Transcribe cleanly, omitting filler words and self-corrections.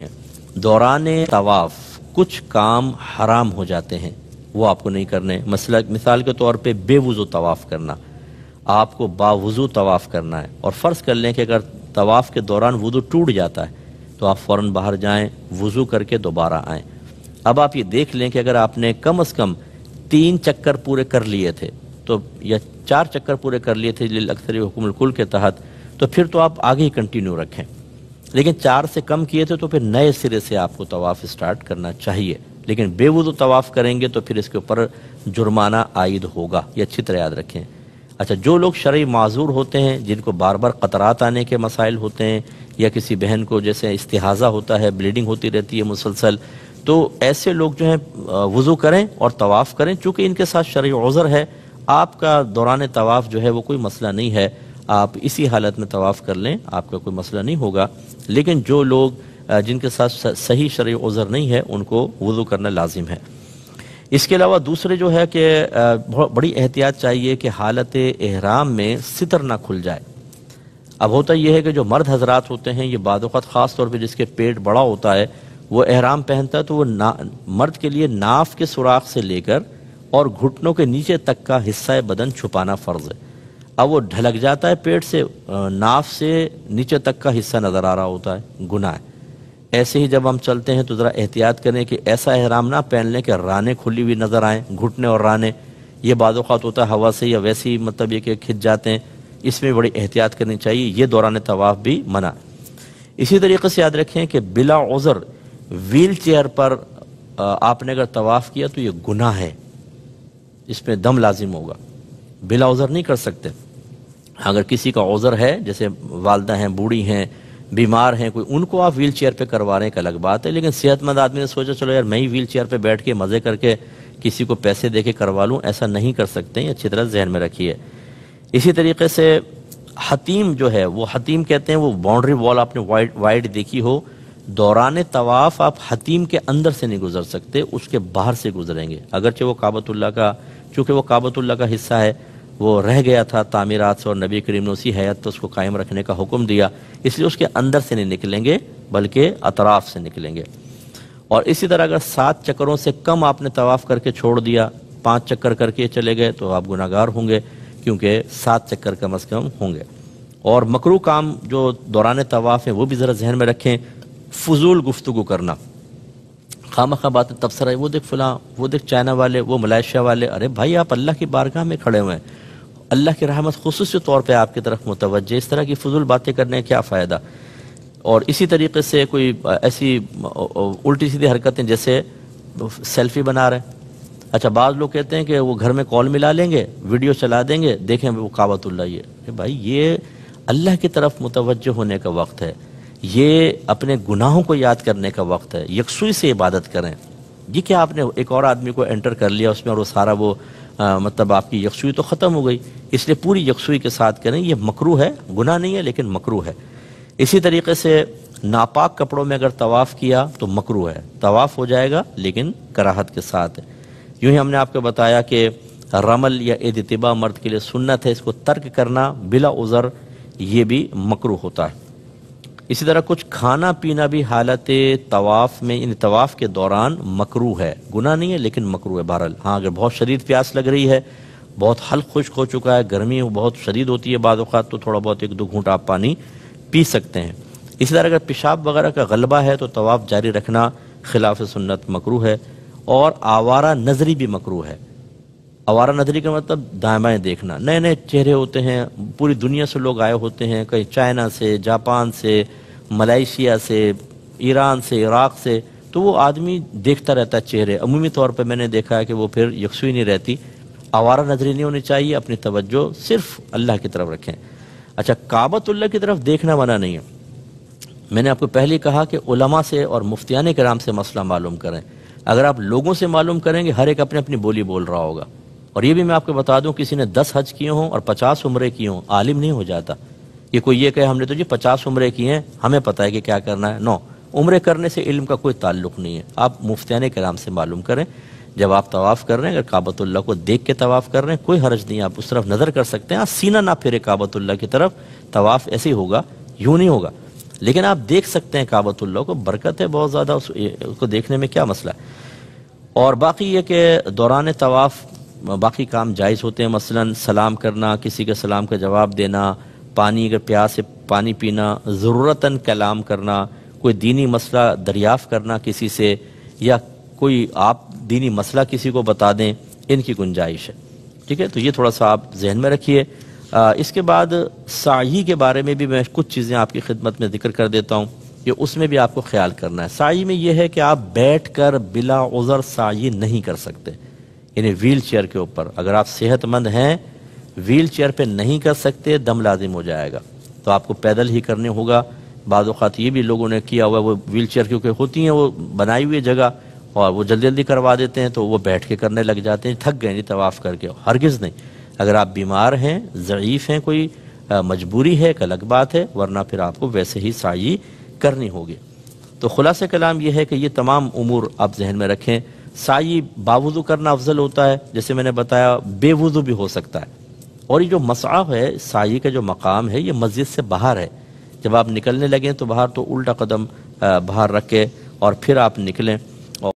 दौरान तवाफ़ कुछ काम हराम हो जाते हैं, वो आपको नहीं करने। मिसाल के तौर पे बेवुज़ू तवाफ़ करना, आपको बावुज़ू तवाफ़ करना है। और फ़र्ज़ कर लें कि अगर तवाफ़ के दौरान वुज़ू टूट जाता है तो आप फ़ौरन बाहर जाएं, वुज़ू करके दोबारा आएँ। अब आप ये देख लें कि अगर आपने कम अज़ कम 3 चक्कर पूरे कर लिए थे तो, या 4 चक्कर पूरे कर लिए थे लिल अक्सरी हुक्मुल कुल के तहत, तो फिर तो आप आगे ही कंटिन्यू रखें। लेकिन 4 से कम किए थे तो फिर नए सिरे से आपको तवाफ़ स्टार्ट करना चाहिए। लेकिन बेवुज़ू तवाफ़ करेंगे तो फिर इसके ऊपर जुर्माना आयद होगा, ये अच्छी तरह याद रखें। अच्छा, जो लोग शरई माजूर होते हैं, जिनको बार बार क़तरात आने के मसाइल होते हैं, या किसी बहन को जैसे इस्तिहाज़ा होता है, ब्लीडिंग होती रहती है मुसलसल, तो ऐसे लोग जो हैं वुज़ू करें और तवाफ़ करें। चूँकि इनके साथ शरई उज़र है, आपका दौरान तवाफ़ जो है वो कोई मसला नहीं है, आप इसी हालत में तवाफ़ कर लें, आपका कोई मसला नहीं होगा। लेकिन जो लोग जिनके साथ सही शरई उज़र नहीं है, उनको वुज़ू करना लाजिम है। इसके अलावा दूसरे जो है कि बहुत बड़ी एहतियात चाहिए कि हालत एहराम में सितर ना खुल जाए। अब होता यह है कि जो मर्द हजरात होते हैं, ये बाद वक़्त ख़ास तौर पे जिसके पेट बड़ा होता है, वो एहराम पहनता है, तो वो मर्द के लिए नाफ के सुराख से लेकर और घुटनों के नीचे तक का हिस्सा बदन छुपाना फ़र्ज़ है। अब वो ढलक जाता है पेट से, नाफ से नीचे तक का हिस्सा नज़र आ रहा होता है, गुनाह है। ऐसे ही जब हम चलते हैं तो ज़रा एहतियात करें कि ऐसा एहराम ना पहन लें कि रानें खुली हुई नज़र आएँ, घुटने और रानें, ये बाद वक़्त होता है हवा से या वैसे ही, मतलब ये कि खिंच जाते हैं। इसमें बड़ी एहतियात करनी चाहिए, ये दौरान तवाफ़ भी मना। इसी तरीके से याद रखें कि बिला उज़र व्हील चेयर पर आपने अगर तवाफ़ किया तो ये गुनाह है, इसमें दम लाजिम होगा, बिला उज़र नहीं कर सकते। अगर किसी का उज़र है, जैसे वालदा हैं, बूढ़ी हैं, बीमार हैं कोई, उनको आप व्हील चेयर पे करवा रहे हैं, एक अलग बात है। लेकिन सेहतमंद आदमी ने सोचा चलो यार मैं ही व्हील चेयर पे बैठ के मज़े करके किसी को पैसे दे के करवा लूँ, ऐसा नहीं कर सकते हैं, अच्छी तरह जहन में रखिए। इसी तरीके से हतीम जो है, वो हतीम कहते हैं, वो बाउंड्री वॉल आपने वाइड देखी हो, दौरान तवाफ़ आप हतीम के अंदर से नहीं गुजर सकते, उसके बाहर से गुजरेंगे। अगरचे वो काबतुल्लाह का, चूँकि वो काबतुल्लाह का हिस्सा है, वो रह गया था तामीरात से, और नबी करीम ने उसी हैत तो उसको कायम रखने का हुक्म दिया, इसलिए उसके अंदर से नहीं निकलेंगे बल्कि अतराफ से निकलेंगे। और इसी तरह अगर 7 चक्करों से कम आपने तवाफ़ करके छोड़ दिया, 5 चक्कर करके चले गए, तो आप गुनाहगार होंगे, क्योंकि 7 चक्कर कम अज़ कम होंगे। और मकरूह काम जो दौरान तवाफ़ है वो भी ज़रा जहन में रखें, फजूल गुफ्तगू करना, खामखा बातें, तबसरा है, वो देख फ़लाँ, वो देख चाइना वाले, वो मलेशिया वाले। अरे भाई, आप अल्लाह की बारगाह में खड़े हुए हैं, अल्लाह की रहमत खुसूसी तौर पे आपकी तरफ मुतवज्जे, इस तरह की फजूल बातें करने का क्या फ़ायदा। और इसी तरीके से कोई ऐसी उल्टी सीधी हरकतें, जैसे सेल्फी बना रहे हैं। अच्छा, बाज़ लोग कहते हैं कि वो घर में कॉल मिला लेंगे, वीडियो चला देंगे, देखें वो काबतुल्लाह। ये भाई, ये अल्लाह की तरफ मुतवज्जे होने का वक्त है, ये अपने गुनाहों को याद करने का वक्त है, यकसुई से इबादत करें। ये क्या आपने एक और आदमी को एंटर कर लिया उसमें, और वो सारा वो मतलब आपकी यकसुई तो ख़त्म हो गई। इसलिए पूरी यकसुई के साथ करें, ये मकरूह है, गुनाह नहीं है लेकिन मकरूह है। इसी तरीके से नापाक कपड़ों में अगर तवाफ़ किया तो मकरूह है, तवाफ़ हो जाएगा लेकिन कराहत के साथ है। यूँ ही हमने आपको बताया कि रमल या इत्तिबा मर्द के लिए सुन्नत है, इसको तर्क करना बिला उज़र ये भी मकरूह होता है। इसी तरह कुछ खाना पीना भी हालत तवाफ़ में, इन तवाफ़ के दौरान मकरूह है, गुनाह नहीं है लेकिन मकरूह है बहरहाल। हाँ, अगर बहुत शदीद प्यास लग रही है, बहुत हल्क खुश्क हो चुका है, गर्मी बहुत शदीद होती है बाद औक़ात, तो थोड़ा बहुत 1-2 घूंट आप पानी पी सकते हैं। इसी तरह अगर पेशाब वगैरह का गलबा है तो तवाफ़ जारी रखना खिलाफ सुन्नत मकरूह है। और आवारा नजरी भी मकरूह है। आवारा नजरी का मतलब दाएं बाएं देखना, नए नए चेहरे होते हैं, पूरी दुनिया से लोग आए होते हैं, कहीं चाइना से, जापान से, मलेशिया से, ईरान से, इराक़ से, तो वो आदमी देखता रहता है चेहरे। अमूमी तौर पे मैंने देखा है कि वो फिर यकसुई नहीं रहती। आवारा नजरी नहीं होनी चाहिए, अपनी तवज्जो सिर्फ अल्लाह की तरफ रखें। अच्छा, काबतुल्लाह की तरफ देखना मना नहीं है। मैंने आपको पहले कहा कि उलमा से और मुफ्तियान किराम से मसला मालूम करें। अगर आप लोगों से मालूम करेंगे, हर एक अपनी अपनी बोली बोल रहा होगा। और ये भी मैं आपको बता दूं, किसी ने 10 हज किए हों और 50 उम्रे किए हों, आलिम नहीं हो जाता। ये कोई ये कहे हमने तो जी 50 उम्रे किए हैं, हमें पता है कि क्या करना है। नो, उम्रे करने से इल्म का कोई ताल्लुक नहीं है। आप मुफ्तियान किराम से मालूम करें। जब आप तवाफ़ कर रहे हैं, अगर काबतुल्लाह को देख के तवाफ़ कर रहे हैं, कोई हर्ज नहीं, आप उस तरफ नज़र कर सकते हैं। सीना ना फेरे काबतुल्लाह की तरफ, तवाफ़ ऐसे ही होगा, यूँ नहीं होगा। لیکن آپ دیکھ سکتے ہیں کعبۃ اللہ کو، برکت ہے بہت زیادہ، اس کو دیکھنے میں کیا مسئلہ ہے۔ اور باقی یہ کہ دوران طواف باقی کام جائز ہوتے ہیں، مثلا سلام کرنا، کسی کے سلام کا جواب دینا، پانی اگر پیاس سے پانی پینا، ضرورتاً کلام کرنا، کوئی دینی مسئلہ دریافت کرنا کسی سے، یا کوئی آپ دینی مسئلہ کسی کو بتا دیں، ان کی گنجائش ہے، ٹھیک ہے۔ تو یہ تھوڑا سا آپ ذہن میں رکھیے۔ اس کے بعد سعی کے بارے میں بھی میں کچھ چیزیں آپ کی خدمت میں ذکر کر دیتا ہوں کہ اس میں بھی آپ کو خیال کرنا ہے۔ سعی میں یہ ہے کہ آپ بیٹھ کر بلا عذر سعی نہیں کر سکتے، یعنی ویل چیئر کے اوپر اگر آپ صحت مند ہیں، ویل چیئر پہ نہیں کر سکتے، دم لازم ہو جائے گا، تو آپ کو پیدل ہی کرنے ہوگا۔ بعض اوقات یہ بھی لوگوں نے کیا ہوا ہے، وہ ویل چیئر کیونکہ ہوتی ہیں وہ بنائی ہوئی جگہ، اور وہ جلدی جلدی کروا دیتے ہیں تو وہ بیٹھ کے کرنے لگ جاتے ہیں، تھک گئے نہیں طواف کر کے۔ ہرگز نہیں، اگر آپ بیمار ہیں، ضعیف ہیں، کوئی مجبوری ہے، ایک الگ بات ہے، ورنہ پھر آپ کو ویسے ہی سعی کرنی ہوگی۔ تو خلاصہ کلام یہ ہے کہ یہ تمام امور آپ ذہن میں رکھیں۔ سعی باوضو کرنا افضل ہوتا ہے، جیسے میں نے بتایا بے وضو بھی ہو سکتا ہے، اور یہ جو مسعی ہے، سعی کا جو مقام ہے، یہ مسجد سے باہر ہے۔ جب آپ نکلنے لگیں تو باہر تو الٹا قدم باہر رکھ کے اور پھر آپ نکلیں۔